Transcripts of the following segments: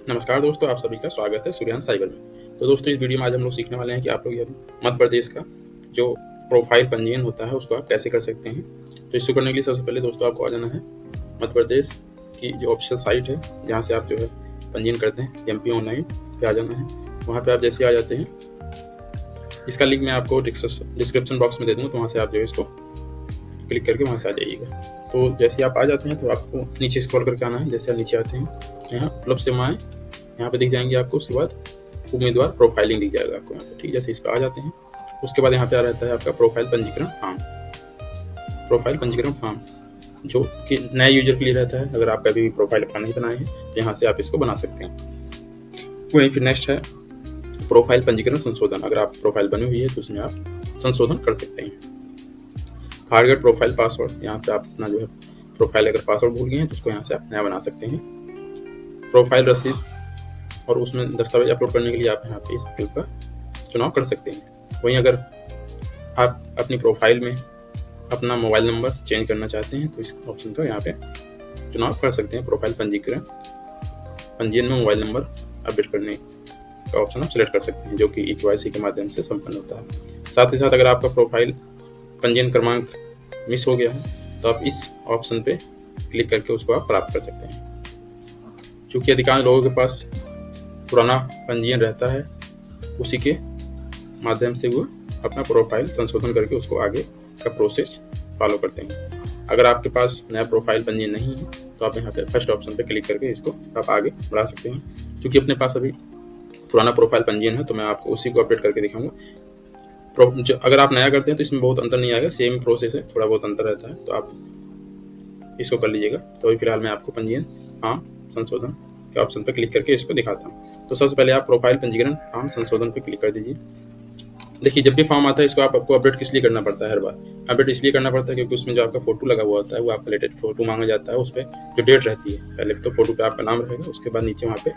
नमस्कार दोस्तों, आप सभी का स्वागत है सूर्यांश साइबर में। तो दोस्तों, इस वीडियो में आज हम लोग सीखने वाले हैं कि आप लोग ये मध्य प्रदेश का जो प्रोफाइल पंजीयन होता है उसको आप कैसे कर सकते हैं। तो इसको करने के लिए सबसे पहले दोस्तों आपको आ जाना है मध्य प्रदेश की जो ऑफिशियल साइट है, जहाँ से आप जो है पंजीयन करते हैं, एमपी ऑनलाइन पे आ जाना है। वहाँ पर आप जैसे आ जाते हैं, इसका लिंक मैं आपको डिस्क्रिप्शन बॉक्स में दे दूँगा, तो वहाँ से आप जो है इसको क्लिक करके वहाँ से आ जाइएगा। तो जैसे आप आ जाते हैं तो आपको नीचे स्क्रॉल करके आना है। जैसे आप नीचे आते हैं, यहाँ उपलब्ध सेवाएं यहाँ पे दिख जाएंगी आपको। उसके बाद उम्मीदवार प्रोफाइलिंग दिख जाएगा आपको यहाँ पे, ठीक है। जैसे इस पर आ जाते हैं, उसके बाद यहाँ पे आ रहता है आपका प्रोफाइल पंजीकरण फॉर्म। प्रोफाइल पंजीकरण फॉर्म जो कि नए यूजर के लिए रहता है। अगर आप कभी भी प्रोफाइल अपना नहीं बनाए हैं तो यहाँ से आप इसको बना सकते हैं। वहीं फिर नेक्स्ट है प्रोफाइल पंजीकरण संशोधन। अगर आप प्रोफाइल बनी हुई है तो उसमें आप संशोधन कर सकते हैं। फॉरगेट प्रोफाइल पासवर्ड, यहाँ पे आप अपना जो है प्रोफाइल अगर पासवर्ड भूल गए हैं तो उसको यहाँ से आप नया बना सकते हैं। प्रोफाइल रसीद और उसमें दस्तावेज अपलोड करने के लिए आप यहाँ पे इस विकल्प का चुनाव कर सकते हैं। वहीं अगर आप अपनी प्रोफाइल में अपना मोबाइल नंबर चेंज करना चाहते हैं तो इस ऑप्शन का यहाँ पे चुनाव कर सकते हैं। प्रोफाइल पंजीयन में मोबाइल नंबर अपडेट करने का ऑप्शन आप सिलेक्ट कर सकते हैं, जो कि KYC के माध्यम से संपन्न होता है। साथ ही साथ अगर आपका प्रोफाइल पंजीयन क्रमांक मिस हो गया है तो आप इस ऑप्शन पे क्लिक करके उसको आप प्राप्त कर सकते हैं। क्योंकि अधिकांश लोगों के पास पुराना पंजीयन रहता है, उसी के माध्यम से वो अपना प्रोफाइल संशोधन करके उसको आगे का प्रोसेस फॉलो करते हैं। अगर आपके पास नया प्रोफाइल पंजीयन नहीं है तो आप यहाँ पे फर्स्ट ऑप्शन पे क्लिक करके इसको आप आगे बढ़ा सकते हैं। क्योंकि अपने पास अभी पुराना प्रोफाइल पंजीयन है तो मैं आपको उसी को अपडेट करके दिखाऊंगा। अगर आप नया करते हैं तो इसमें बहुत अंतर नहीं आएगा, सेम प्रोसेस है, थोड़ा बहुत अंतर रहता है, तो आप इसको कर लीजिएगा। तो अभी फिलहाल मैं आपको पंजीयन फॉर्म संशोधन के ऑप्शन पर क्लिक करके इसको दिखाता हूँ। तो सबसे पहले आप प्रोफाइल पंजीकरण फॉर्म संशोधन पर क्लिक कर दीजिए। देखिए, जब भी फॉर्म आता है इसको आपको अपडेट किस लिए करना पड़ता है? हर बार अपडेट इसलिए करना पड़ता है क्योंकि उसमें जो आपका फोटो लगा हुआ होता है वो आपका लेटेस्ट फोटो मांगा जाता है। उस पर जो डेट रहती है, पहले तो फोटो पे आपका नाम रहेगा, उसके बाद नीचे वहाँ पे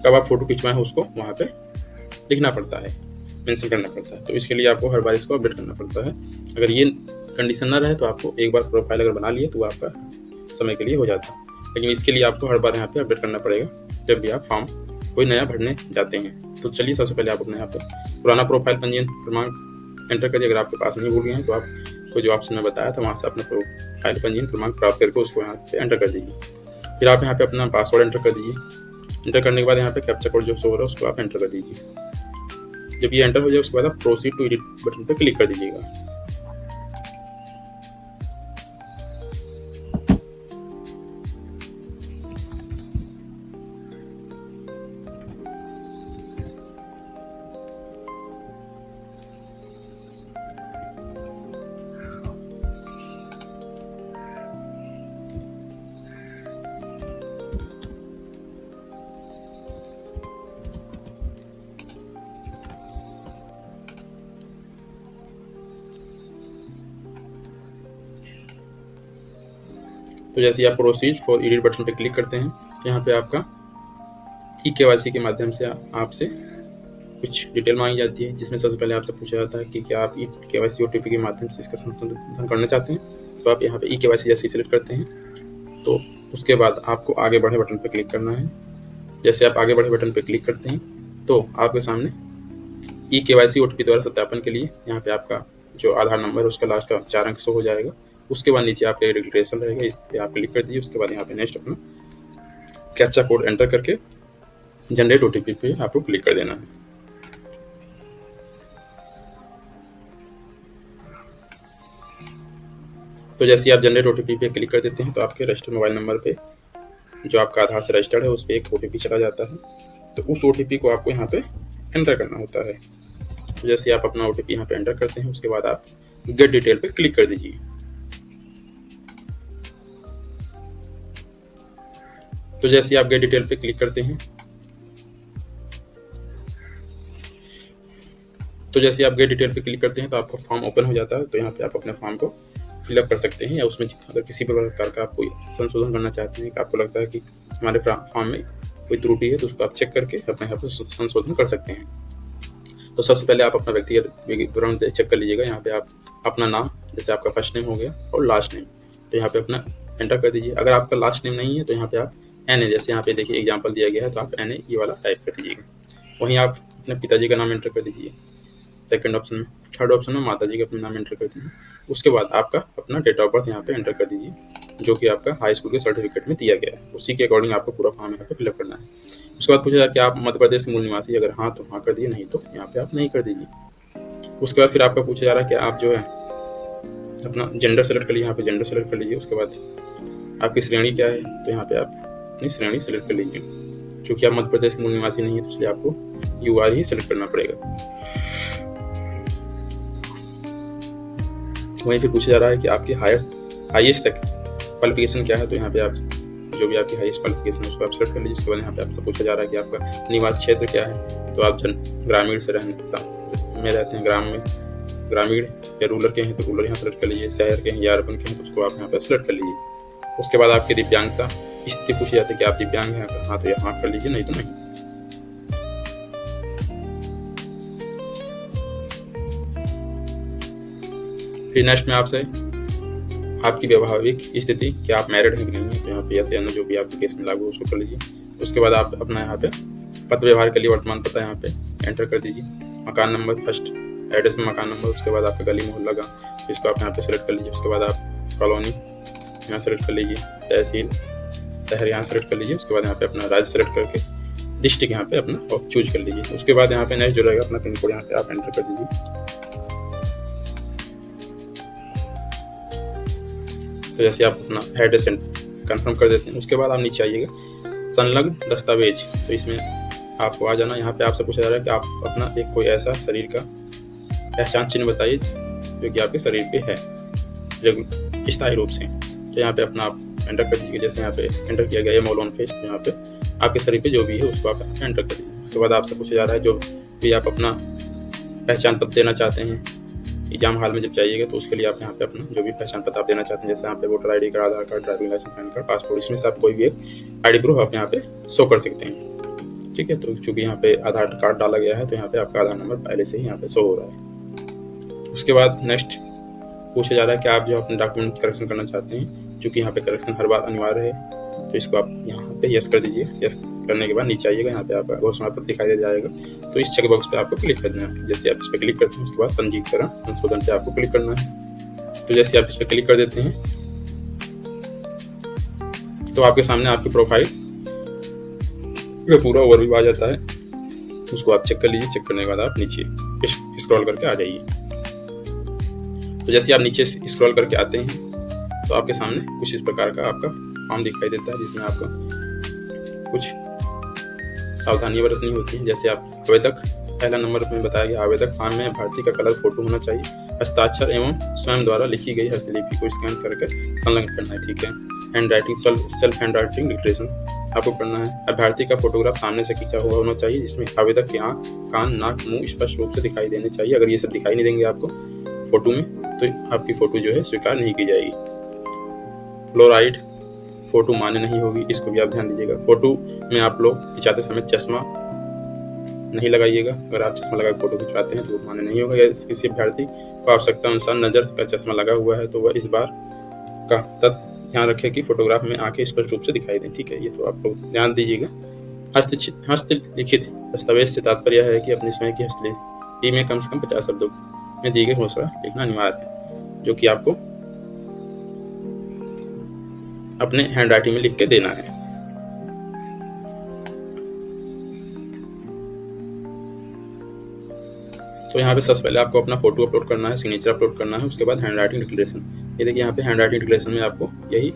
कब आप फोटो खिंचवाएं हैं उसको वहाँ पे लिखना पड़ता है, मेंशन करना पड़ता है। तो इसके लिए आपको हर बार इसको अपडेट करना पड़ता है। अगर ये कंडीशन ना रहे तो आपको एक बार प्रोफाइल अगर बना लिए तो आपका समय के लिए हो जाता है, लेकिन इसके लिए आपको हर बार यहाँ पे अपडेट करना पड़ेगा जब भी आप फॉर्म कोई नया भरने जाते हैं। तो चलिए, सबसे पहले आप अपने यहाँ पे पुराना प्रोफाइल पंजीयन क्रमांक एंटर करिए। अगर आपके पास नहीं भूल गए हैं तो आपको जो ऑप्शन में बताया था वहाँ से अपना प्रोफाइल पंजीयन क्रमांक प्राप्त करके उसको यहाँ पे एंटर कर दीजिए। फिर आप यहाँ पे अपना पासवर्ड एंटर कर दीजिए। एंटर करने के बाद यहाँ पे कैप्चा कोड जो शो हो रहा है उसको आप एंटर कर दीजिए। जब ये एंटर हो जाए उसके बाद आप प्रोसीड टू एडिट बटन पर क्लिक कर दीजिएगा। तो जैसे आप प्रोसीड फॉर एडिट बटन पर क्लिक करते हैं, यहाँ पे आपका KYC के माध्यम से आपसे कुछ डिटेल मांगी जाती है, जिसमें सबसे पहले आपसे पूछा जाता है कि क्या आप KYC OTP के माध्यम से इसका संशोधन करना चाहते हैं। तो आप यहाँ पे KYC जैसे सिलेक्ट करते हैं तो उसके बाद आपको आगे बढ़े बटन पर क्लिक करना है। जैसे आप आगे बढ़े बटन पर क्लिक करते हैं तो आपके सामने KYC OTP द्वारा सत्यापन के लिए यहाँ पे आपका जो आधार नंबर है उसका लास्ट का 4 अंक शो हो जाएगा। उसके बाद नीचे आपका रजिस्ट्रेशन रहेगा, इस पर आप क्लिक कर दीजिए। उसके बाद यहाँ पे नेक्स्ट अपना कैप्चा कोड एंटर करके जनरेट OTP पे आपको क्लिक कर देना है। तो जैसे आप जनरेट OTP पे क्लिक कर देते हैं तो आपके रजिस्टर्ड मोबाइल नंबर पे जो आपका आधार से रजिस्टर्ड है उस पर एक OTP चला जाता है। तो उस OTP को आपको यहाँ पे एंटर करना होता है। तो जैसे आप अपना OTP यहाँ पे एंटर करते हैं उसके बाद आप गेट डिटेल पे क्लिक कर दीजिए। तो जैसे आप गेट डिटेल पे क्लिक करते हैं तो आपका फॉर्म ओपन हो जाता है। तो यहाँ पे आप अपने फॉर्म को फिलअप कर सकते हैं, या उसमें अगर किसी प्रकार का आप कोई संशोधन करना चाहते हैं कि आपको लगता है कि हमारे फॉर्म में कोई त्रुटि है तो उसको आप चेक करके अपने यहाँ पर संशोधन कर सकते हैं। तो सबसे पहले आप अपना व्यक्तिगत विवरण चेक कर लीजिएगा। यहाँ पे आप अपना नाम, जैसे आपका फर्स्ट नेम हो गया और लास्ट नेम, तो यहाँ पे अपना एंटर कर दीजिए। अगर आपका लास्ट नेम नहीं है तो यहाँ पे आप NA, जैसे यहाँ पे देखिए एग्जांपल दिया गया है तो आप NA ये वाला टाइप कर दीजिएगा। वहीं आप अपने पिताजी का नाम एंटर कर दीजिए सेकंड ऑप्शन में। थर्ड ऑप्शन में माता जी का अपना नाम एंटर करते हैं। उसके बाद आपका अपना डेट ऑफ बर्थ यहाँ पे एंटर कर दीजिए, जो कि आपका हाई स्कूल के सर्टिफिकेट में दिया गया है। उसी के अकॉर्डिंग आपको पूरा फॉर्म यहाँ पे फिलअप करना है। उसके बाद पूछा जाए कि आप मध्य प्रदेश के मूल निवासी, अगर हाँ तो हाँ कर दीजिए, नहीं तो यहाँ पे आप नहीं कर दीजिए। उसके बाद फिर आपका पूछा जा रहा है कि आप जो है अपना जेंडर सेलेक्ट कर लीजिए, यहाँ पे जेंडर सेलेक्ट कर लीजिए। उसके बाद आपकी श्रेणी क्या है, तो यहाँ पे आप अपनी श्रेणी सेलेक्ट कर लीजिए। चूँकि आप मध्य प्रदेश के मूल निवासी नहीं है तो इसलिए आपको UR ही सेलेक्ट करना पड़ेगा। वहीं फिर पूछा जा रहा है कि आपकी हाईएस्ट क्वालिफिकेशन क्या है, तो यहाँ पे आप जो भी आपकी हाईएस्ट क्वालिफिकेशन है उसको आप सेलेक्ट कर लीजिए। उसके बाद यहाँ पे आपसे पूछा जा रहा है कि आपका निवास क्षेत्र क्या है, तो आप ग्रामीण से रहते हैं, ग्रामीण या रूरल के हैं तो रूरल यहाँ सेलेक्ट कर लीजिए, शहर के हैं या अर्बन के हैं तो उसको आप यहाँ पे सेलेक्ट कर लीजिए। उसके बाद आपकी दिव्यांगता स्थिति पूछी जाती है कि आप दिव्यांग हैं, अगर हाँ तो यहाँ कर लीजिए, नहीं तो नहीं। फिर नेक्स्ट में आपसे आपकी व्यवहारिक स्थिति, क्या आप मैरिड हैं कि नहीं है, तो यहाँ पे यस या नो जो भी आपके केस में लागू हो उसको कर लीजिए। उसके बाद आप अपना यहाँ पे पत्र व्यवहार के लिए वर्तमान पता यहाँ पे एंटर कर दीजिए। मकान नंबर, फर्स्ट एड्रेस में मकान नंबर, उसके बाद आपका गली मोहल्ला गाँव, इसको आप यहाँ पे सेलेक्ट कर लीजिए। उसके बाद आप कॉलोनी यहाँ सेलेक्ट कर लीजिए, तहसील शहर यहाँ सेलेक्ट कर लीजिए। उसके बाद यहाँ पे अपना राज्य सेलेक्ट करके डिस्ट्रिक्ट यहाँ पे अपना चूज कर लीजिए। उसके बाद यहाँ पे नेक्स्ट जो रहेगा अपना पिन कोड यहाँ पे आप एंटर कर दीजिए। तो जैसे आप अपना एड्रेस कंफर्म कर देते हैं, उसके बाद आप नीचे आइएगा संलग्न दस्तावेज, तो इसमें आपको आ जाना। यहाँ पे आपसे पूछा जा रहा है कि आप अपना एक कोई ऐसा शरीर का पहचान चिन्ह बताइए जो कि आपके शरीर पे है स्थायी रूप से, तो यहाँ पे अपना आप एंटर कर दीजिए। जैसे यहाँ पे एंटर किया गया है मोल ऑन फेस, तो यहाँ पे आपके शरीर पे जो भी है उसको आप एंटर कर दीजिए। उसके बाद आपसे पूछा जा रहा है जो भी आप अपना पहचान पत्र देना चाहते हैं एग्जाम हॉल में जब जाइएगा, तो उसके लिए आप यहाँ पे अपना जो भी पहचान पत्र आप देना चाहते हैं, जैसे यहाँ पे वोटर ID कार्ड, आधार card, driving licence, pan card, passport, इसमें से आप कोई भी एक ID प्रूफ आप यहाँ पे शो कर सकते हैं। ठीक है, तो चूँकि यहाँ पे आधार कार्ड डाला गया है तो यहाँ पे आपका आधार नंबर पहले से ही यहाँ पे शो हो रहा है। उसके बाद नेक्स्ट पूछा जा रहा है कि आप जो अपने डॉक्यूमेंट करेक्शन करना चाहते हैं, चूँकि यहाँ पे करेक्शन हर बार अनिवार्य है, तो इसको आप यहाँ पे यस कर दीजिए। यस करने के बाद नीचे आइएगा, यहाँ पे आपका घोषणा पत्र दिखाई दे जाएगा, तो इस चेक बॉक्स पे आपको क्लिक कर देना है। जैसे आप इस पर क्लिक करते हैं उसके बाद पंजीकरण संशोधन पे आपको क्लिक करना है। तो जैसे आप इस पर क्लिक कर देते हैं तो आपके सामने आपकी प्रोफाइल पूरा ओवरव्यू आ जाता है, उसको आप चेक कर लीजिए। चेक करने के बाद आप नीचे स्क्रॉल करके आ जाइए। तो जैसे आप नीचे स्क्रॉल करके आते हैं तो आपके सामने कुछ इस प्रकार का आपका फॉर्म दिखाई देता है, जिसमें आपका कुछ सावधानी बरतनी होती है। जैसे आप आवेदक, पहला नंबर में बताया गया आवेदक फॉर्म में अभ्यर्थी का कलर फोटो होना चाहिए, हस्ताक्षर एवं स्वयं द्वारा लिखी गई हस्तलिपि को स्कैन करके संलग्न करना है। ठीक है, hand writing, self hand writing declaration आपको करना है। अभ्यर्थी का फोटोग्राफ सामने से खींचा हुआ होना चाहिए, जिसमें आवेदक की आँख, कान, नाक, मुंह स्पष्ट रूप से दिखाई देने चाहिए। अगर ये सब दिखाई नहीं देंगे आपको फोटो में तो आपकी फोटो जो है स्वीकार नहीं की जाएगी। फ्लोराइड फोटो मान्य नहीं होगी, इसको भी आप ध्यान दीजिएगा। फोटो में आप लोग खिंचाते समय चश्मा नहीं लगाइएगा, अगर आप चश्मा लगा फोटो खिंचवाते हैं तो वो मान्य नहीं होगा। या किसी अभ्यर्थी को आवश्यकता अनुसार नजर का चश्मा लगा हुआ है तो वह इस बार का ध्यान रखें कि फोटोग्राफ में आंखें स्पष्ट रूप से दिखाई दें। ठीक है, ये तो आप लोग ध्यान दीजिएगा। हस्तलिखित दस्तावेज से तात्पर्य है कि अपने स्वयं की हस्तलिपि में कम से कम 50 शब्दों में दी गई घोषणा लिखना अनिवार्य है, जो कि आपको अपने हैंड राइटिंग में लिख के देना है। तो यहाँ पे सबसे पहले आपको अपना फोटो अपलोड करना है, सिग्नेचर अपलोड करना है, उसके बाद हैंड राइटिंग डिक्लेरेशन। ये देखिए यहाँ पे हैंड राइटिंग डिक्लेरेशन में आपको यही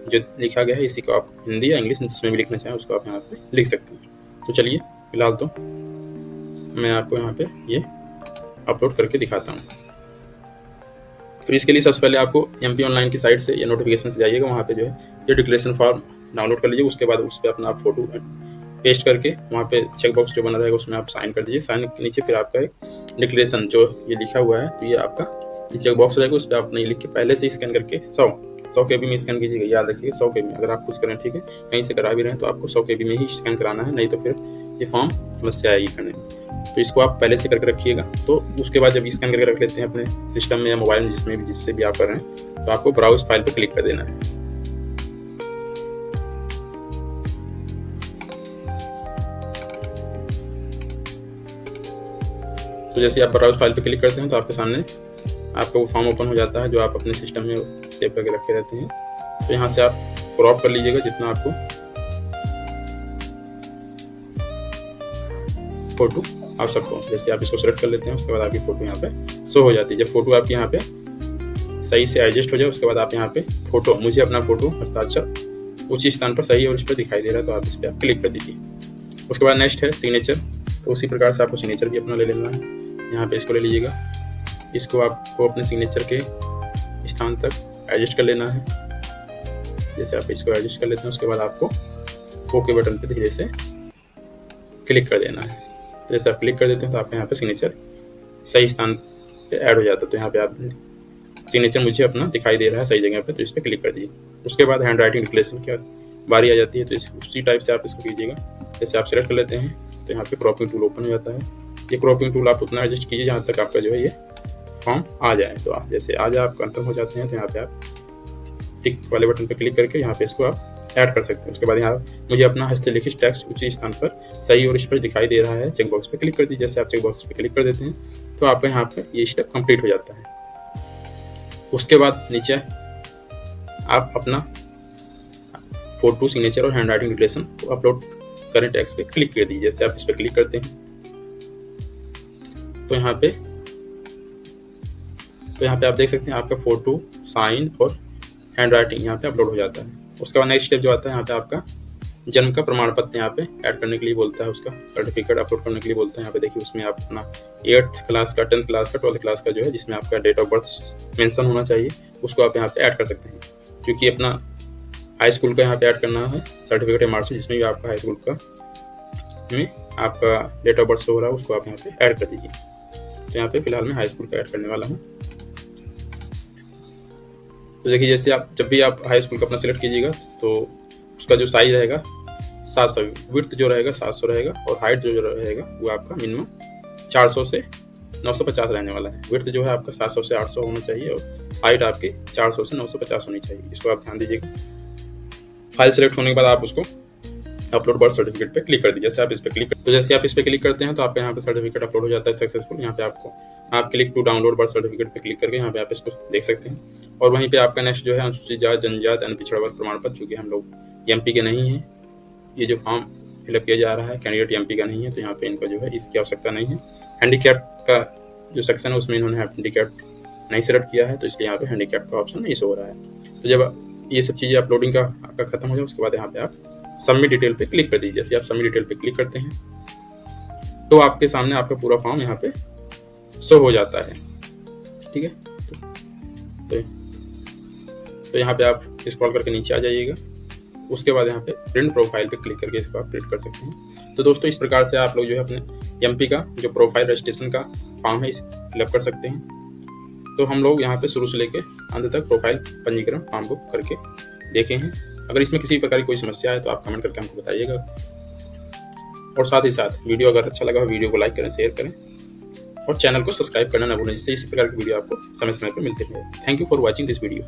जो लिखा गया है, इसी को आप हिंदी या इंग्लिश में जिसमें भी लिखना चाहें उसको आप यहाँ पे लिख सकते हैं। तो चलिए फिलहाल तो मैं आपको यहाँ पे ये अपलोड करके दिखाता हूँ। तो इसके लिए सबसे पहले आपको MP ऑनलाइन की साइट से या नोटिफिकेशन से जाइएगा, वहाँ पे जो है ये डिक्लेरेशन फॉर्म डाउनलोड कर लीजिए। उसके बाद उस पर अपना आप फोटो पेस्ट करके वहाँ पे चेक बॉक्स जो बना रहेगा उसमें आप साइन कर दीजिए। साइन के नीचे फिर आपका एक डिक्लेरेशन जो ये लिखा हुआ है, तो ये आपका ये चेक बॉक्स रहेगा, उस पर आप नहीं लिख के पहले से स्कैन करके 100 KB में स्कैन कीजिएगा। याद रखिएगा 100 KB में, अगर आप कुछ करें ठीक है कहीं से करा भी रहे हैं तो आपको 100 KB में ही स्कैन कराना है, नहीं तो फिर ये फॉर्म समस्या आएगी करने में। तो इसको आप पहले से करके रखिएगा। तो उसके बाद जब स्कैन करके रख लेते हैं अपने सिस्टम में या मोबाइल में जिसमें भी जिससे भी आप कर रहे हैं, तो आपको ब्राउज फाइल पर क्लिक कर देना है। तो जैसे आप ब्राउज फाइल पे क्लिक करते हैं तो आपके सामने आपका वो फॉर्म ओपन हो जाता है जो आप अपने सिस्टम में सेव करके रखे रहते हैं। तो यहाँ से आप क्रॉप कर लीजिएगा जितना आपको फोटो आवश्यक हो। जैसे आप इसको सेलेक्ट कर लेते हैं, उसके बाद आपकी फ़ोटो यहाँ पे शो हो जाती है। जब फोटो आपकी यहाँ पे सही से एडजस्ट हो जाए उसके बाद आप यहाँ पे फोटो, मुझे अपना फोटो हस्ताक्षर उसी स्थान पर सही और इस पर दिखाई दे रहा है तो आप इस पर आप क्लिक कर दीजिए। उसके बाद नेक्स्ट है सिग्नेचर। तो उसी प्रकार से आपको सिग्नेचर भी अपना ले लेना है। यहाँ पे इसको ले लीजिएगा, इसको आपको अपने सिग्नेचर के स्थान तक एडजस्ट कर लेना है। जैसे आप इसको एडजस्ट कर लेते हैं उसके बाद आपको ओके बटन पे धीरे से क्लिक कर देना है। जैसे आप क्लिक कर देते हैं तो आपके यहाँ पे सिग्नेचर सही स्थान पे ऐड हो जाता है। तो यहाँ पे आप सिग्नेचर मुझे अपना दिखाई दे रहा है सही जगह पे, तो इस पर क्लिक कर दीजिए। उसके बाद हैंड राइटिंग डिक्लेरेशन की बारी आ जाती है, तो उसी टाइप से आप इसको कीजिएगा। जैसे आप सेलेक्ट कर लेते हैं तो यहाँ पे क्रॉपिंग टूल ओपन हो जाता है। ये क्रॉपिंग टूल आप उतना एडजस्ट कीजिए जहाँ तक आपका जो है ये फॉर्म आ जाए। तो आप जैसे आज आप कंफर्म हो जाते हैं तो यहाँ पे आप टिक वाले बटन पर क्लिक करके यहाँ पे इसको आप ऐड कर सकते हैं। उसके बाद यहाँ मुझे अपना हस्तलिखित टेक्स्ट उसी स्थान पर सही और इस पर दिखाई दे रहा है, चेक बॉक्स पे क्लिक कर दीजिए। जैसे आप चेक बॉक्स पे क्लिक कर देते हैं तो आपका यहाँ पे ये स्टेप कंप्लीट हो जाता है। उसके बाद नीचे आप अपना फोटो, सिग्नेचर और हैंड राइटिंग डिक्लेरेशन को अपलोड करें टेक्स्ट पे क्लिक कर दीजिए। जैसे आप इस पर क्लिक करते हैं तो यहाँ पे आप देख सकते हैं आपका फोटो, साइन और हैंड राइटिंग यहाँ पे अपलोड हो जाता है। उसके बाद नेक्स्ट स्टेप जो आता है, यहाँ पे आपका जन्म का प्रमाण पत्र यहाँ पे ऐड करने के लिए बोलता है, उसका सर्टिफिकेट अपलोड करने के लिए बोलता है। यहाँ पे देखिए उसमें आप अपना 8th क्लास का, 10th क्लास का, 12th क्लास का जो है जिसमें आपका डेट ऑफ बर्थ मेंशन होना चाहिए उसको आप यहाँ पे ऐड कर सकते हैं। क्योंकि अपना हाई स्कूल का यहाँ पे ऐड करना है सर्टिफिकेट या मार्कशीट जिसमें भी आपका हाई स्कूल का में आपका डेट ऑफ बर्थ शो हो रहा है उसको आप यहाँ पे ऐड कर दीजिए। तो यहाँ पे फिलहाल मैं हाई स्कूल का ऐड करने वाला हूँ। तो देखिए जैसे आप जब भी आप हाई स्कूल का अपना सिलेक्ट कीजिएगा तो उसका जो साइज रहेगा 700, विड्थ जो रहेगा 700 रहेगा और हाइट जो रहेगा वो आपका मिनिमम 400 से 950 रहने वाला है। विड्थ जो है आपका 700 से 800 होना चाहिए और हाइट आपकी 400 से 950 होनी चाहिए। इसको आप ध्यान दीजिएगा। फाइल सेलेक्ट होने के बाद आप उसको अपलोड बर्थ सर्टिफिकेट पे क्लिक कर दीजिए। जैसे आप इस पर क्लिक तो जैसे आप इस पर क्लिक करते हैं तो आपका यहाँ पे सर्टिफिकेट अपलोड हो जाता है सक्सेसफुल। यहाँ पे आपको आप click to download birth certificate पे क्लिक करके यहाँ पे आप इसको देख सकते हैं। और वहीं पे आपका नेक्स्ट जो है अनुसूचित जाति, जनजाति, पिछड़ा वर्ग प्रमाण पत्र, चूँकि हम लोग एमपी के नहीं हैं, ये जो फॉर्म फिलअप किया जा रहा है कैंडिडेट एमपी का नहीं है, तो यहाँ पे इनको जो है इसकी आवश्यकता नहीं है। हैंडीकैप का जो सेक्शन है उसमें इन्होंने हैंडीकैप नहीं सेलेक्ट किया है, तो इसलिए यहाँ पे हैंडीकैप का ऑप्शन नहीं शो हो रहा है। तो जब ये सब चीज़ें अपलोडिंग का आपका खत्म हो जाए उसके बाद यहाँ पे आप सबमिट डिटेल पे क्लिक कर दीजिए। जैसे आप सबमिट डिटेल पे क्लिक करते हैं तो आपके सामने आपका पूरा फॉर्म यहाँ पे शो हो जाता है। ठीक है, तो यहाँ पे आप स्क्रॉल करके नीचे आ जाइएगा। उसके बाद यहाँ पे प्रिंट प्रोफाइल पे क्लिक करके इसको आप प्रिंट कर सकते हैं। तो दोस्तों इस प्रकार से आप लोग जो है अपने एमपी का जो प्रोफाइल रजिस्ट्रेशन का फॉर्म है फिलअप कर सकते हैं। तो हम लोग यहाँ पे शुरू से लेके अंत तक प्रोफाइल पंजीकरण फॉर्म को करके देखे हैं। अगर इसमें किसी प्रकार की कोई समस्या है तो आप कमेंट करके हमको बताइएगा। और साथ ही साथ वीडियो अगर अच्छा लगा हो वीडियो को लाइक करें, शेयर करें और चैनल को सब्सक्राइब करना ना भूलें, जिससे इसी प्रकार की वीडियो आपको समय समय पर मिलते रहे। Thank you for watching this video.